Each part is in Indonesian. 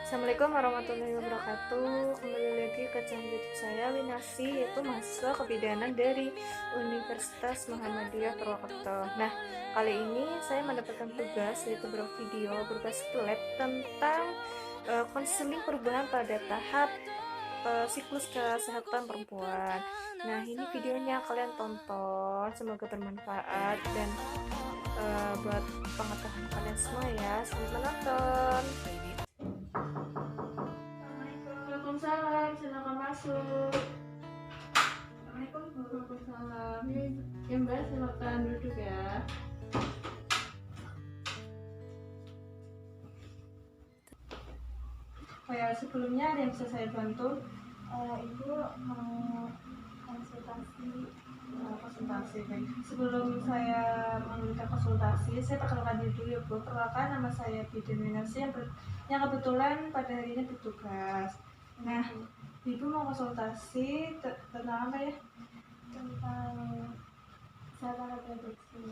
Assalamualaikum warahmatullahi wabarakatuh. Kembali lagi ke channel YouTube saya, Winasi, yaitu mahasiswa kebidanan dari Universitas Muhammadiyah Purwokerto. Nah, kali ini saya mendapatkan tugas, yaitu berupa video berbasis lab tentang konseling perubahan pada tahap siklus kesehatan perempuan. Nah, ini videonya kalian tonton, semoga bermanfaat dan buat pengetahuan kalian semua ya. Selamat menonton. Waalaikumsalam, silakan masuk. Assalamualaikum. Waalaikumsalam. Ya Mbak, silakan duduk ya. Oh ya, sebelumnya ada yang bisa saya bantu? Ibu mau konsultasi. Konsultasi, baik. Sebelum saya memberikan konsultasi, saya perkenalkan diri dulu ya Bu. Perkenalkan, nama saya Bidin Winarsi yang kebetulan pada hari ini bertugas. Nah, Ibu mau konsultasi tentang apa ya? Tentang kesehatan reproduksi.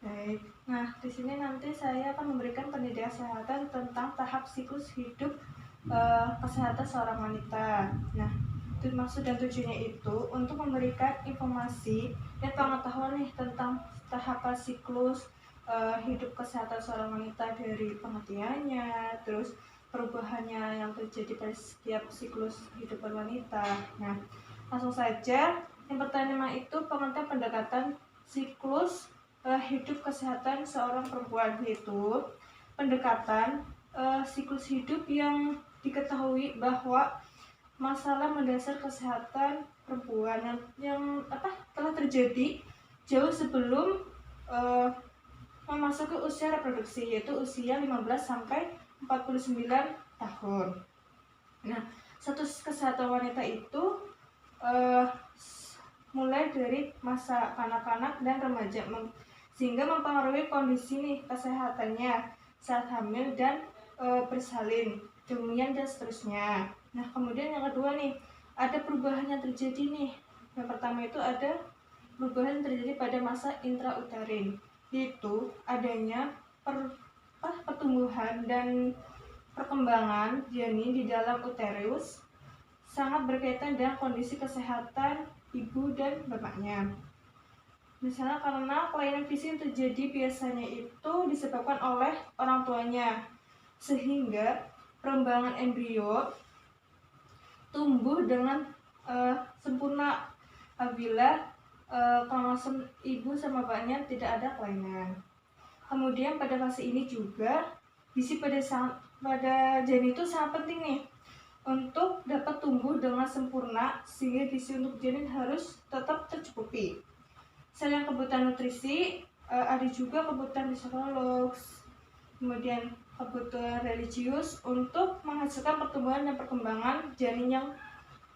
Baik. Nah, di sini nanti saya akan memberikan pendidikan kesehatan tentang tahap siklus hidup kesehatan seorang wanita. Nah, maksud dan tujuannya itu untuk memberikan informasi dan pengetahuan nih tentang tahapan siklus hidup kesehatan seorang wanita, dari pengertiannya, terus perubahannya yang terjadi pada setiap siklus hidup wanita. Nah, langsung saja. Yang pertama itu pengertian pendekatan siklus hidup kesehatan seorang perempuan, yaitu pendekatan siklus hidup yang diketahui bahwa masalah mendasar kesehatan perempuan yang telah terjadi jauh sebelum memasuki usia reproduksi, yaitu usia 15 sampai 49 tahun. Nah, status kesehatan wanita itu mulai dari masa kanak-kanak dan remaja, sehingga mempengaruhi kondisi nih kesehatannya saat hamil dan bersalin, kemudian dan seterusnya. Nah, kemudian yang kedua nih, ada perubahan yang terjadi nih. Yang pertama itu ada perubahan yang terjadi pada masa intrauterin, yaitu adanya pertumbuhan dan perkembangan janin di dalam uterus sangat berkaitan dengan kondisi kesehatan ibu dan bapaknya. Misalnya karena kelainan fisik yang terjadi biasanya itu disebabkan oleh orang tuanya, sehingga perkembangan embrio tumbuh dengan sempurna apabila kromosom ibu sama bapaknya tidak ada kelainan. Kemudian pada fase ini juga gizi pada janin itu sangat penting nih untuk dapat tumbuh dengan sempurna, sehingga gizi untuk janin harus tetap tercukupi. Selain kebutuhan nutrisi, ada juga kebutuhan psikolog, kemudian kebutuhan religius untuk menghasilkan pertumbuhan dan perkembangan janin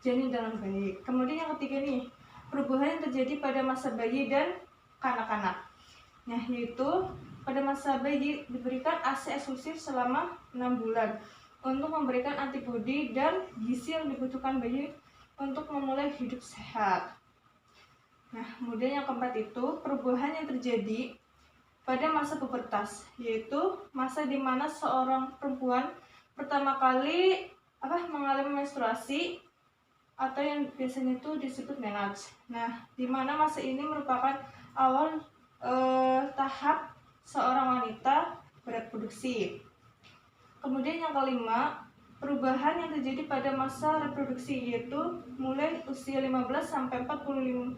dengan baik. Kemudian yang ketiga nih, perubahan yang terjadi pada masa bayi dan kanak-kanak. Nah, yaitu pada masa bayi diberikan ASI eksklusif selama 6 bulan untuk memberikan antibodi dan gizi yang dibutuhkan bayi untuk memulai hidup sehat. Nah, kemudian yang keempat itu perubahan yang terjadi pada masa pubertas, yaitu masa di mana seorang perempuan pertama kali mengalami menstruasi atau yang biasanya itu disebut menarche. Nah, di mana masa ini merupakan awal tahap seorang wanita bereproduksi. Kemudian yang kelima, perubahan yang terjadi pada masa reproduksi, yaitu mulai usia 15 sampai 49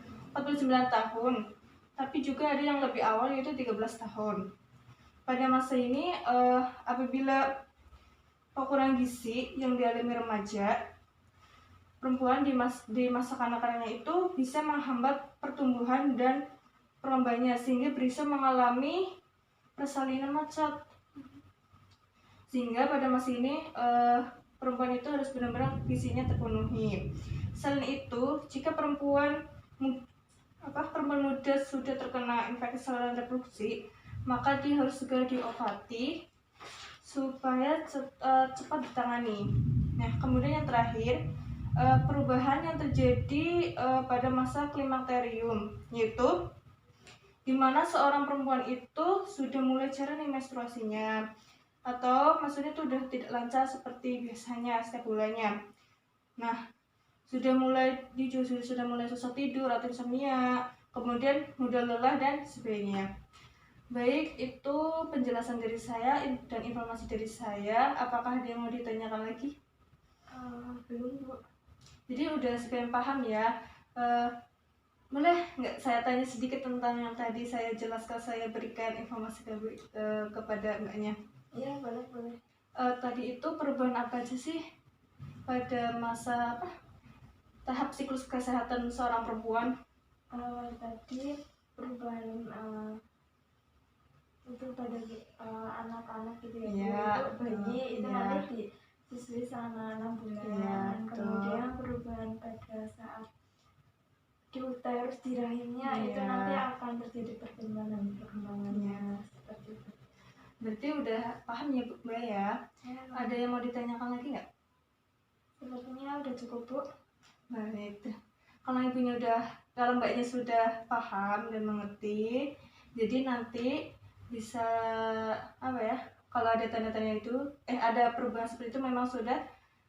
tahun. Tapi juga ada yang lebih awal, yaitu 13 tahun. Pada masa ini apabila kekurangan gizi yang dialami remaja, perempuan di masa kanak-kanaknya itu bisa menghambat pertumbuhan dan perkembangannya, sehingga bisa mengalami persalinan macet. Sehingga pada masa ini perempuan itu harus benar-benar gizinya terpenuhi. Selain itu, jika perempuan muda sudah terkena infeksi saluran reproduksi, maka dia harus segera diobati supaya cepat ditangani. Nah, kemudian yang terakhir, perubahan yang terjadi pada masa klimakterium, yaitu di mana seorang perempuan itu sudah mulai jarang menstruasinya, atau maksudnya tuh udah tidak lancar seperti biasanya setiap bulannya. Nah, sudah mulai susah tidur atau insomnia, kemudian mudah lelah dan sebagainya. Baik, itu penjelasan dari saya dan informasi dari saya. Apakah ada yang mau ditanyakan lagi? Belum, Bu. Jadi udah sekian paham ya. Boleh nggak saya tanya sedikit tentang yang tadi saya jelaskan, saya berikan informasi kepada mbaknya? Iya, boleh. Tadi itu perubahan apa aja sih pada masa tahap siklus kesehatan seorang perempuan? Tadi perubahan itu pada anak-anak gitu ya, Iya, Bu. Itu bayi itu iya. nanti disusui sama 6 bulan. Iya, betul. Kemudian perubahan pada saat di uterus di rahimnya Iya. itu nanti akan terjadi perkembangannya seperti itu. Berarti udah paham ya Mbak ya? Ada yang mau ditanyakan lagi nggak? Sepertinya udah cukup, Bu. Baik, kalau mbaknya sudah paham dan mengerti, jadi nanti bisa kalau ada tanda-tanda itu, ada perubahan seperti itu, memang sudah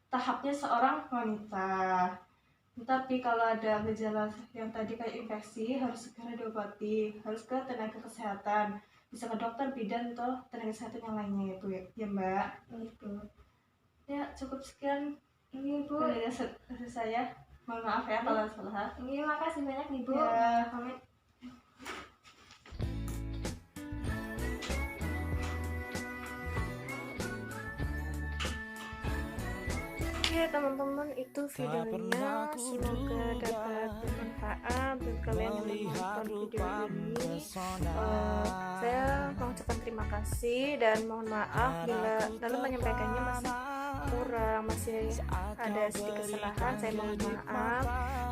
tahapnya seorang wanita. Tapi kalau ada gejala yang tadi kayak infeksi, harus segera diobati, harus ke tenaga kesehatan, bisa ke dokter bidan atau tenaga kesehatan yang lainnya itu ya Mbak. Itu. Ya, cukup sekian Ini, Bu. dari saya. Mohon maaf ya kalau salah. Ini makasih banyak nih, Bu. Ya. Pamit. Oke teman-teman, itu videonya, semoga dapat bermanfaat buat kalian yang menonton video ini. Saya mengucapkan terima kasih dan mohon maaf bila dalam menyampaikannya masih ada sedikit kesalahan, saya mohon maaf.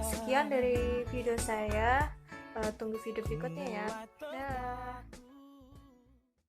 Sekian dari video saya, tunggu video berikutnya ya. Dah.